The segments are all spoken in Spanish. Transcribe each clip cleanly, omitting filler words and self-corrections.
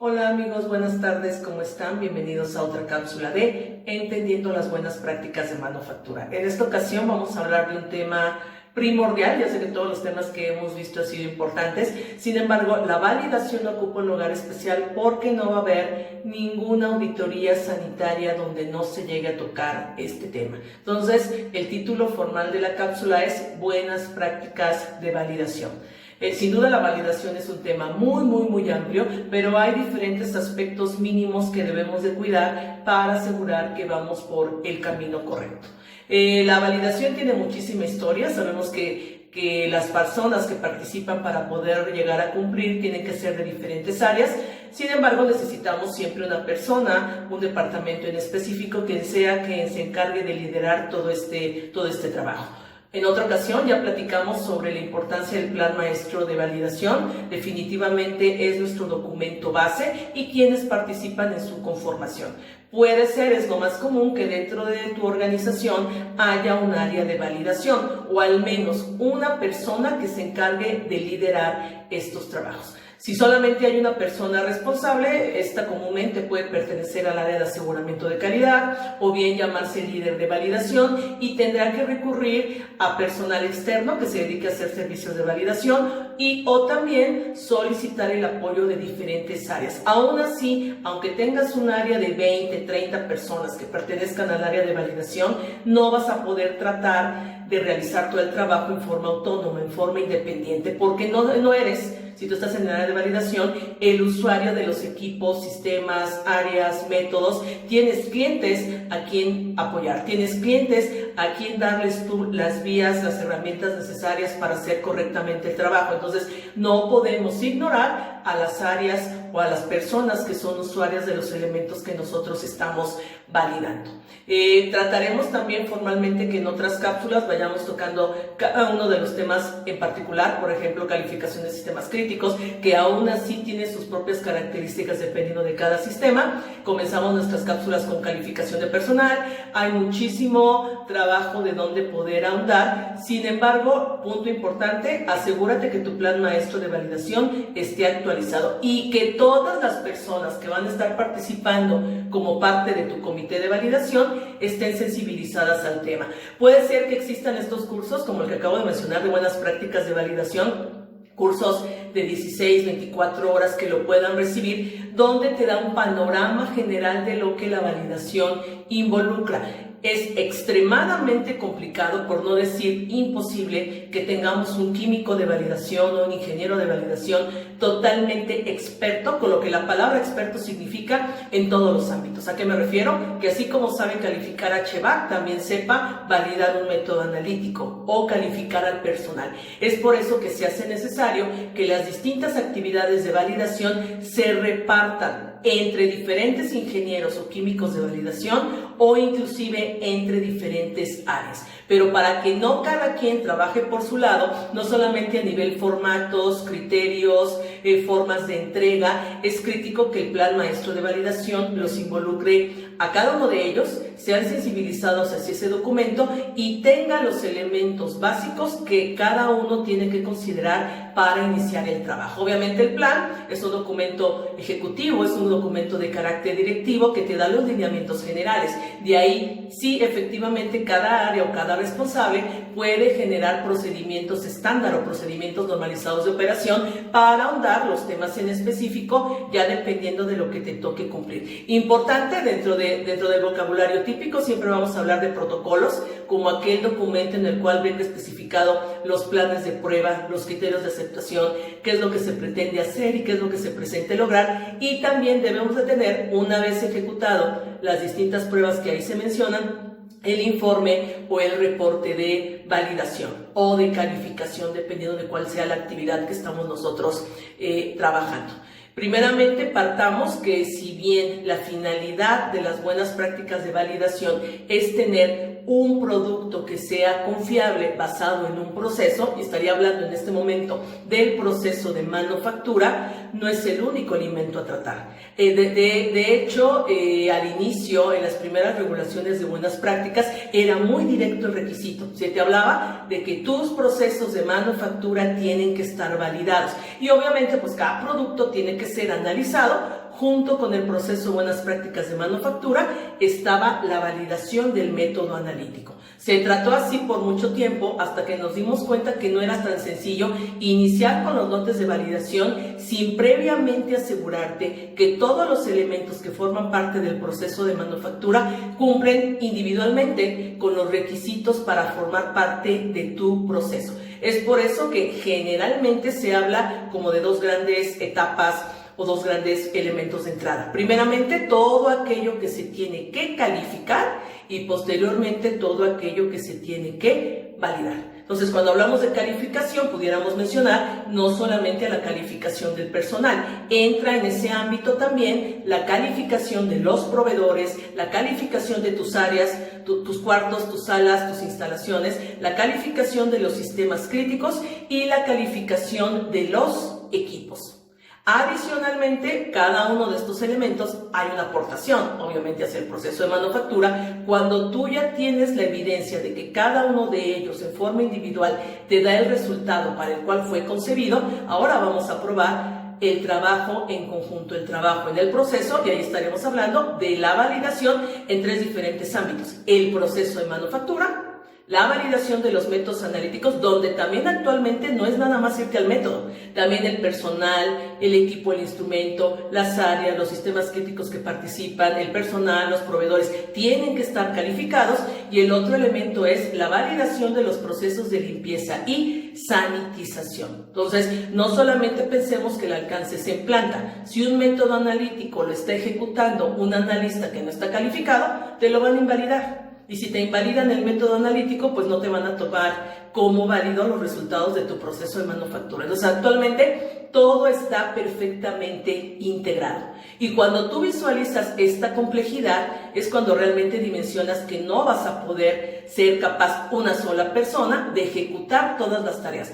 Hola amigos, buenas tardes, ¿cómo están? Bienvenidos a otra cápsula de Entendiendo las buenas prácticas de manufactura. En esta ocasión vamos a hablar de un tema primordial. Ya sé que todos los temas que hemos visto han sido importantes, sin embargo la validación ocupa un lugar especial porque no va a haber ninguna auditoría sanitaria donde no se llegue a tocar este tema. Entonces el título formal de la cápsula es Buenas prácticas de validación. Sin duda la validación es un tema muy amplio, pero hay diferentes aspectos mínimos que debemos de cuidar para asegurar que vamos por el camino correcto. La validación tiene muchísima historia. Sabemos que las personas que participan para poder llegar a cumplir tienen que ser de diferentes áreas. Sin embargo, necesitamos siempre una persona, un departamento en específico que se encargue de liderar todo este trabajo. En otra ocasión ya platicamos sobre la importancia del plan maestro de validación. Definitivamente es nuestro documento base y quienes participan en su conformación. Puede ser, es lo más común, que dentro de tu organización haya un área de validación o al menos una persona que se encargue de liderar estos trabajos. Si solamente hay una persona responsable, esta comúnmente puede pertenecer al área de aseguramiento de calidad o bien llamarse líder de validación y tendrá que recurrir a personal externo que se dedique a hacer servicios de validación o también solicitar el apoyo de diferentes áreas. Aún así, aunque tengas un área de 20, 30 personas que pertenezcan al área de validación, no vas a poder tratar de realizar todo el trabajo en forma autónoma, en forma independiente, porque no eres, si tú estás en el área de validación, el usuario de los equipos, sistemas, áreas, métodos. Tienes clientes a quien apoyar, tienes clientes a quien darles tú las vías, las herramientas necesarias para hacer correctamente el trabajo. Entonces, no podemos ignorar a las áreas o a las personas que son usuarias de los elementos que nosotros estamos validando. Trataremos también formalmente que en otras cápsulas vayamos tocando cada uno de los temas en particular, por ejemplo, calificación de sistemas críticos, que aún así tiene sus propias características dependiendo de cada sistema. Comenzamos nuestras cápsulas con calificación de personal. Hay muchísimo trabajo de donde poder ahondar. Sin embargo, punto importante, asegúrate que tu plan maestro de validación esté actualizado y que todas las personas que van a estar participando como parte de tu comité de validación estén sensibilizadas al tema. Puede ser que existan estos cursos, como el que acabo de mencionar, de buenas prácticas de validación, cursos de 16, 24 horas que lo puedan recibir, donde te da un panorama general de lo que la validación involucra. Es extremadamente complicado, por no decir imposible, que tengamos un químico de validación o un ingeniero de validación totalmente experto, con lo que la palabra experto significa en todos los ámbitos. ¿A qué me refiero? Que así como sabe calificar HVAC, también sepa validar un método analítico o calificar al personal. Es por eso que se hace necesario que las distintas actividades de validación se repartan entre diferentes ingenieros o químicos de validación o inclusive entre diferentes áreas. Pero para que no cada quien trabaje por su lado, no solamente a nivel formatos, criterios, formas de entrega, es crítico que el plan maestro de validación los involucre a cada uno de ellos, sean sensibilizados hacia ese documento y tenga los elementos básicos que cada uno tiene que considerar para iniciar el trabajo. Obviamente el plan es un documento ejecutivo, es un documento de carácter directivo que te da los lineamientos generales. De ahí, sí, efectivamente, cada área o cada responsable puede generar procedimientos estándar o procedimientos normalizados de operación para ahondar los temas en específico, ya dependiendo de lo que te toque cumplir. Importante, dentro del vocabulario típico siempre vamos a hablar de protocolos, como aquel documento en el cual venga especificado los planes de prueba, los criterios de aceptación, qué es lo que se pretende hacer y qué es lo que se pretende lograr. Y también debemos de tener, una vez ejecutado las distintas pruebas que ahí se mencionan, el informe o el reporte de validación o de calificación, dependiendo de cuál sea la actividad que estamos nosotros trabajando. Primeramente, partamos que si bien la finalidad de las buenas prácticas de validación es tener un producto que sea confiable basado en un proceso, y estaría hablando en este momento del proceso de manufactura, no es el único alimento a tratar. De hecho, al inicio, en las primeras regulaciones de buenas prácticas, era muy directo el requisito. Se te hablaba de que tus procesos de manufactura tienen que estar validados. Y obviamente, pues cada producto tiene que ser analizado junto con el proceso Buenas Prácticas de Manufactura, estaba la validación del método analítico. Se trató así por mucho tiempo hasta que nos dimos cuenta que no era tan sencillo iniciar con los lotes de validación sin previamente asegurarte que todos los elementos que forman parte del proceso de manufactura cumplen individualmente con los requisitos para formar parte de tu proceso. Es por eso que generalmente se habla como de dos grandes etapas o dos grandes elementos de entrada. Primeramente, todo aquello que se tiene que calificar y posteriormente todo aquello que se tiene que validar. Entonces, cuando hablamos de calificación, pudiéramos mencionar no solamente a la calificación del personal, entra en ese ámbito también la calificación de los proveedores, la calificación de tus áreas, tus cuartos, tus salas, tus instalaciones, la calificación de los sistemas críticos y la calificación de los equipos. Adicionalmente, cada uno de estos elementos hay una aportación, obviamente, hacia el proceso de manufactura. Cuando tú ya tienes la evidencia de que cada uno de ellos en forma individual te da el resultado para el cual fue concebido, ahora vamos a probar el trabajo en conjunto, el trabajo en el proceso, y ahí estaremos hablando de la validación en tres diferentes ámbitos: el proceso de manufactura, la validación de los métodos analíticos, donde también actualmente no es nada más irte al método, también el personal, el equipo, el instrumento, las áreas, los sistemas críticos que participan, el personal, los proveedores, tienen que estar calificados. Y el otro elemento es la validación de los procesos de limpieza y sanitización. Entonces, no solamente pensemos que el alcance es en planta. Si un método analítico lo está ejecutando un analista que no está calificado, te lo van a invalidar. Y si te invalidan el método analítico, pues no te van a tomar como válido los resultados de tu proceso de manufactura. Entonces, actualmente todo está perfectamente integrado. Y cuando tú visualizas esta complejidad, es cuando realmente dimensionas que no vas a poder ser capaz una sola persona de ejecutar todas las tareas.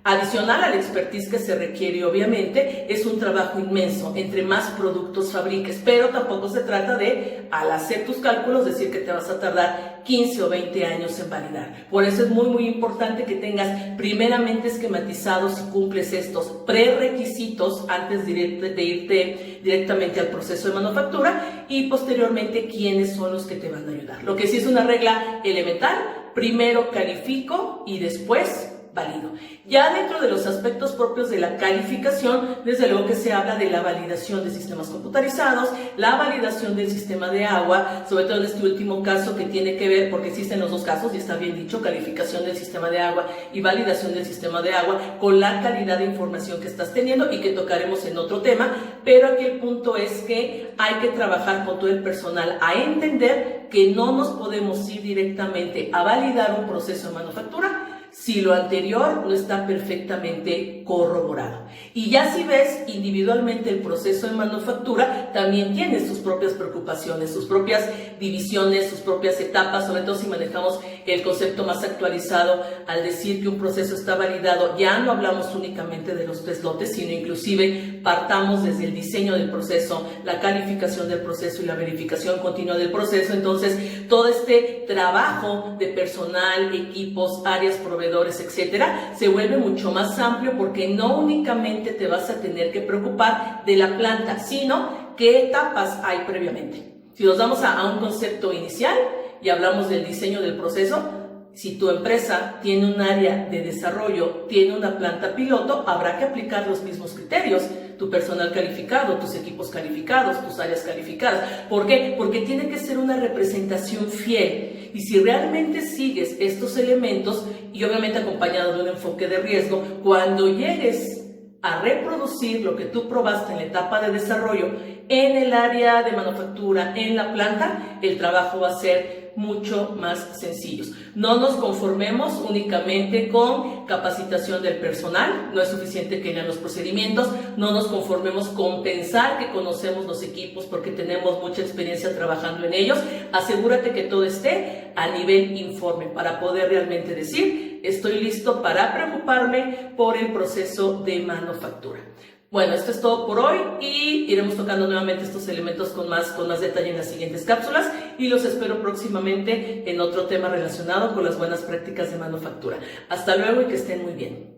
Adicional al expertise que se requiere, obviamente, es un trabajo inmenso. Entre más productos fabriques, pero tampoco se trata de, al hacer tus cálculos, decir que te vas a tardar 15 o 20 años en validar. Por eso es muy importante que tengas primeramente esquematizados y cumples estos prerequisitos antes de irte directamente al proceso de manufactura, y posteriormente quiénes son los que te van a ayudar. Lo que sí es una regla elemental: primero califico y después válido. Ya dentro de los aspectos propios de la calificación, desde luego que se habla de la validación de sistemas computarizados, la validación del sistema de agua, sobre todo en este último caso que tiene que ver, porque existen los dos casos y está bien dicho, calificación del sistema de agua y validación del sistema de agua, con la calidad de información que estás teniendo y que tocaremos en otro tema. Pero aquí el punto es que hay que trabajar con todo el personal a entender que no nos podemos ir directamente a validar un proceso de manufactura si lo anterior no está perfectamente corroborado. Y ya si ves individualmente el proceso de manufactura, también tienes sus propias preocupaciones, sus propias divisiones, sus propias etapas, sobre todo si manejamos el concepto más actualizado al decir que un proceso está validado. Ya no hablamos únicamente de los 3 lotes, sino inclusive partamos desde el diseño del proceso, la calificación del proceso y la verificación continua del proceso. Entonces, todo este trabajo de personal, equipos, áreas, proveedores, etcétera, se vuelve mucho más amplio, porque no únicamente te vas a tener que preocupar de la planta, sino qué etapas hay previamente. Si nos vamos a un concepto inicial y hablamos del diseño del proceso, si tu empresa tiene un área de desarrollo, tiene una planta piloto, habrá que aplicar los mismos criterios. Tu personal calificado, tus equipos calificados, tus áreas calificadas. ¿Por qué? Porque tiene que ser una representación fiel. Y si realmente sigues estos elementos, y obviamente acompañado de un enfoque de riesgo, cuando llegues a reproducir lo que tú probaste en la etapa de desarrollo en el área de manufactura, en la planta, el trabajo va a ser mucho más sencillo. No nos conformemos únicamente con capacitación del personal, no es suficiente que lean los procedimientos, no nos conformemos con pensar que conocemos los equipos porque tenemos mucha experiencia trabajando en ellos. Asegúrate que todo esté a nivel informe para poder realmente decir: estoy listo para preocuparme por el proceso de manufactura. Bueno, esto es todo por hoy y iremos tocando nuevamente estos elementos con más detalle en las siguientes cápsulas, y los espero próximamente en otro tema relacionado con las buenas prácticas de manufactura. Hasta luego y que estén muy bien.